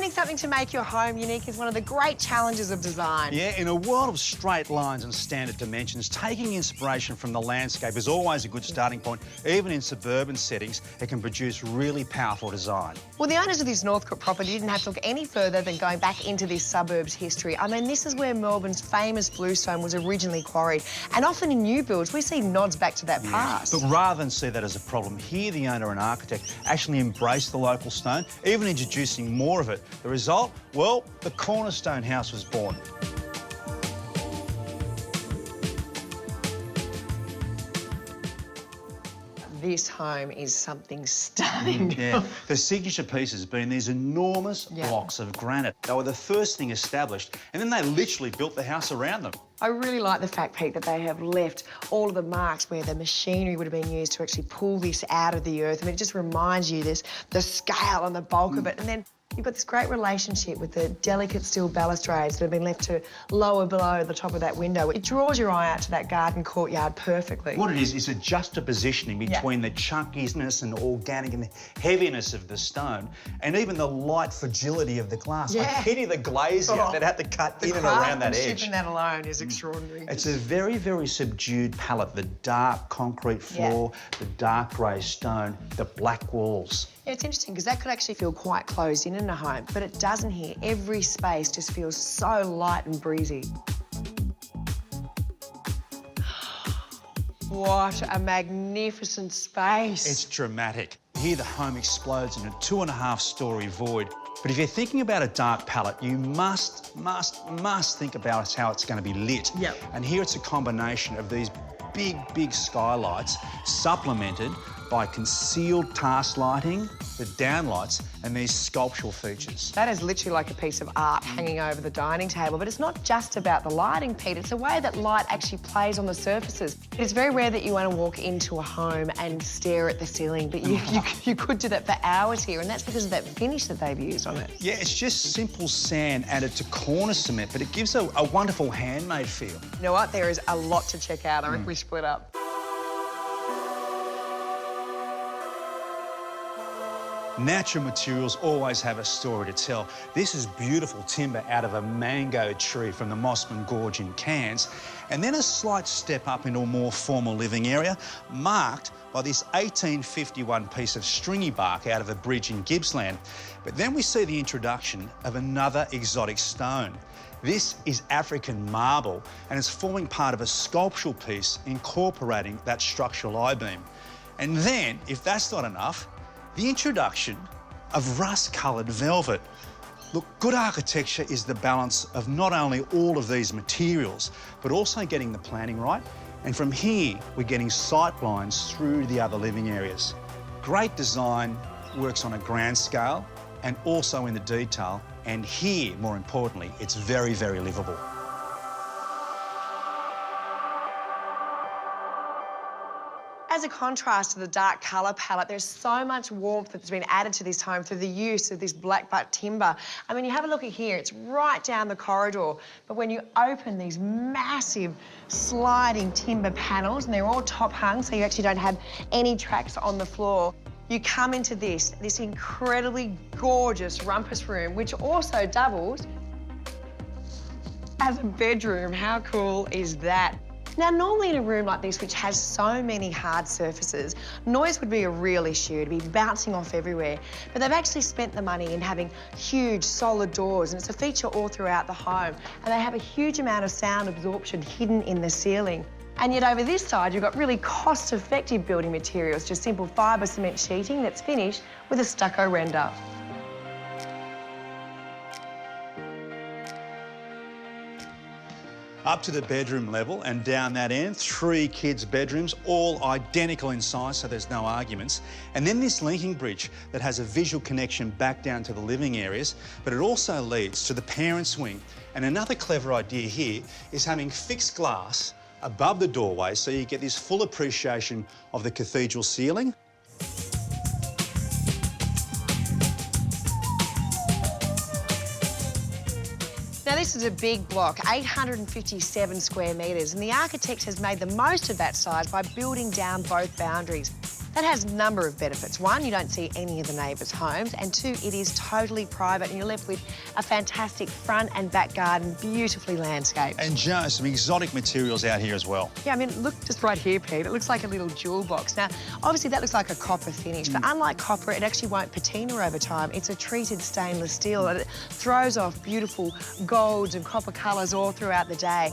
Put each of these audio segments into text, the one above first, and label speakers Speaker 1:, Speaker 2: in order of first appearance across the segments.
Speaker 1: Finding something to make your home unique is one of the great challenges of design.
Speaker 2: Yeah, in a world of straight lines and standard dimensions, taking inspiration from the landscape is always a good starting point. Even in suburban settings, it can produce really powerful design.
Speaker 1: Well, the owners of this Northcote property didn't have to look any further than going back into this suburb's history. I mean, this is where Melbourne's famous bluestone was originally quarried. And often in new builds, we see nods back to that past.
Speaker 2: But rather than see that as a problem, here the owner and architect actually embraced the local stone, even introducing more of it. The result? Well, the Cornerstone House was born.
Speaker 1: This home is something stunning.
Speaker 2: Yeah, the signature piece has been these enormous blocks of granite. They were the first thing established, and then they literally built the house around them.
Speaker 1: I really like the fact, Pete, that they have left all of the marks where the machinery would have been used to actually pull this out of the earth. I mean, it just reminds you the scale and the bulk of it. And then you've got this great relationship with the delicate steel balustrades that have been left to lower below the top of that window. It draws your eye out to that garden courtyard perfectly.
Speaker 2: What it is a juxtapositioning between the chunkiness and organic and the heaviness of the stone and even the light fragility of the glass. I pity the glazier that had to cut in and around that edge.
Speaker 1: The craftsmanship in that alone is extraordinary.
Speaker 2: It's a very, very subdued palette. The dark concrete floor, the dark grey stone, the black walls.
Speaker 1: Yeah, it's interesting because that could actually feel quite closed in a home, but it doesn't here. Every space just feels so light and breezy. What a magnificent space.
Speaker 2: It's dramatic. Here the home explodes in a 2.5-storey void. But if you're thinking about a dark palette, you must think about how it's going to be lit.
Speaker 1: Yep.
Speaker 2: And here it's a combination of these big skylights supplemented by concealed task lighting, the downlights, and these sculptural features.
Speaker 1: That is literally like a piece of art hanging over the dining table, but it's not just about the lighting, Pete. It's the way that light actually plays on the surfaces. It's very rare that you want to walk into a home and stare at the ceiling, but you could do that for hours here, and that's because of that finish that they've used on it.
Speaker 2: Yeah, it's just simple sand added to corner cement, but it gives a wonderful handmade feel.
Speaker 1: You know what? There is a lot to check out. I reckon we split up.
Speaker 2: Natural materials always have a story to tell. This is beautiful timber out of a mango tree from the Mossman Gorge in Cairns, and then a slight step up into a more formal living area, marked by this 1851 piece of stringy bark out of a bridge in Gippsland. But then we see the introduction of another exotic stone. This is African marble, and it's forming part of a sculptural piece incorporating that structural I-beam. And then, if that's not enough, the introduction of rust-coloured velvet. Look, good architecture is the balance of not only all of these materials, but also getting the planning right. And from here, we're getting sight lines through the other living areas. Great design works on a grand scale and also in the detail. And here, more importantly, it's very, very livable.
Speaker 1: As a contrast to the dark colour palette, there's so much warmth that's been added to this home through the use of this black butt timber. I mean, you have a look at here, it's right down the corridor, but when you open these massive sliding timber panels, and they're all top hung, so you actually don't have any tracks on the floor, you come into this incredibly gorgeous rumpus room, which also doubles as a bedroom. How cool is that? Now, normally in a room like this, which has so many hard surfaces, noise would be a real issue. It'd be bouncing off everywhere. But they've actually spent the money in having huge solid doors, and it's a feature all throughout the home. And they have a huge amount of sound absorption hidden in the ceiling. And yet over this side, you've got really cost-effective building materials, just simple fibre cement sheeting that's finished with a stucco render.
Speaker 2: Up to the bedroom level and down that end, 3 kids' bedrooms, all identical in size, so there's no arguments. And then this linking bridge that has a visual connection back down to the living areas, but it also leads to the parents' wing. And another clever idea here is having fixed glass above the doorway so you get this full appreciation of the cathedral ceiling.
Speaker 1: Now, this is a big block, 857 square metres, and the architect has made the most of that size by building down both boundaries. That has a number of benefits. One, you don't see any of the neighbours' homes, and two, it is totally private and you're left with a fantastic front and back garden, beautifully landscaped.
Speaker 2: And Joe, some exotic materials out here as well.
Speaker 1: Yeah, I mean, look just right here, Pete. It looks like a little jewel box. Now, obviously that looks like a copper finish, but unlike copper, it actually won't patina over time. It's a treated stainless steel and it throws off beautiful golds and copper colours all throughout the day.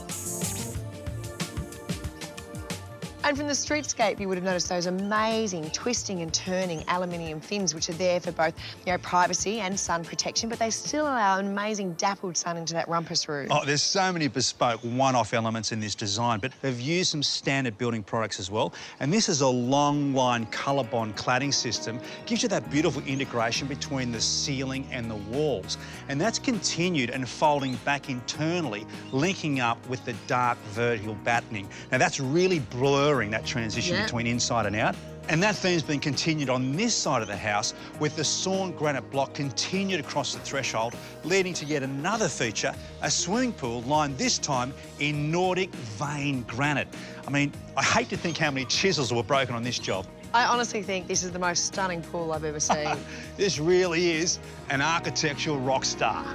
Speaker 1: And from the streetscape, you would have noticed those amazing twisting and turning aluminium fins, which are there for both, you know, privacy and sun protection, but they still allow an amazing dappled sun into that rumpus roof.
Speaker 2: Oh, there's so many bespoke one-off elements in this design, but they've used some standard building products as well. And this is a long-line colour bond cladding system. Gives you that beautiful integration between the ceiling and the walls. And that's continued and folding back internally, linking up with the dark vertical battening. Now, that's really blurring that transition between inside and out. And that theme's been continued on this side of the house with the sawn granite block continued across the threshold, leading to yet another feature, a swimming pool lined this time in Nordic veined granite. I mean, I hate to think how many chisels were broken on this job.
Speaker 1: I honestly think this is the most stunning pool I've ever seen.
Speaker 2: This really is an architectural rock star.